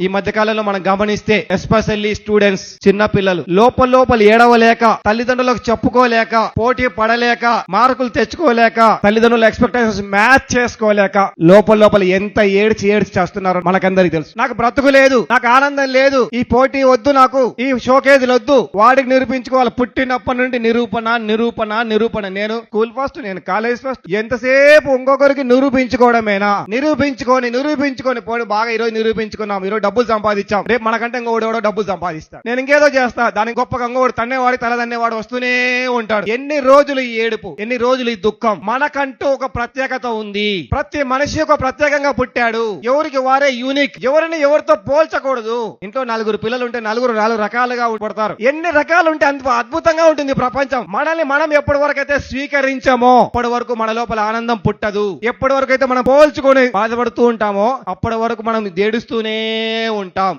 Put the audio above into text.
ఈ మధ్య కాలంలో మనం గమనిస్తే ఎస్పెషల్లీ స్టూడెంట్స్, చిన్న పిల్లలు లోపల ఏడవలేక, తల్లిదండ్రులకు చెప్పుకోలేక, పోటీ పడలేక, మార్కులు తెచ్చుకోలేక, తల్లిదండ్రుల ఎక్స్పెక్టేషన్స్ మ్యాచ్ చేసుకోలేక లోపల ఎంత ఏడ్చి చేస్తున్నారు మనకందరికి తెలుసు. నాకు బ్రతుకు లేదు, నాకు ఆనందం లేదు, ఈ పోటీ వద్దు, నాకు ఈ షోకేజీలు వద్దు, వాడికి నిరూపించుకోవాలి. పుట్టినప్పటి నుండి నిరూపణ. నేను స్కూల్ ఫస్ట్, నేను కాలేజ్ ఫస్ట్, ఎంతసేపు ఇంకొకరికి నిరూపించుకోవడమేనా? నిరూపించుకొని పోయి బాగా ఈరోజు నిరూపించుకున్నాం, ఈరోజు డబ్బులు సంపాదించాం, రేపు మనకంటే ఇంకోడెవడో డబ్బులు సంపాదిస్తాడు, నేను ఇంకేదో చేస్తా, దానికి గొప్పగా ఇంకోడు తన్నేవాడి తలదన్నేవాడు వస్తూనే ఉంటాడు. ఎన్ని రోజులు ఈ ఏడుపు, ఎన్ని రోజులు ఈ దుఃఖం? మనకంటూ ఒక ప్రత్యేకత ఉంది. ప్రతి మనిషి ఒక ప్రత్యేకంగా పుట్టాడు, ఎవరికి వారే యూనిక్, ఎవరిని ఎవరితో పోల్చకూడదు. ఇంట్లో 4 పిల్లలు ఉంటే 4 రకాలుగా పుడతారు. ఎన్ని రకాలు ఉంటే అంత అద్భుతంగా ఉంటుంది ప్రపంచం. మనల్ని మనం ఎప్పటి వరకు అయితే స్వీకరించామో అప్పటి వరకు మన లోపల ఆనందం పుట్టదు. ఎప్పటి వరకు అయితే మనం పోల్చుకొని బాధపడుతూ ఉంటామో అప్పటి వరకు మనం ఏడుస్తూనే ఉంటాం.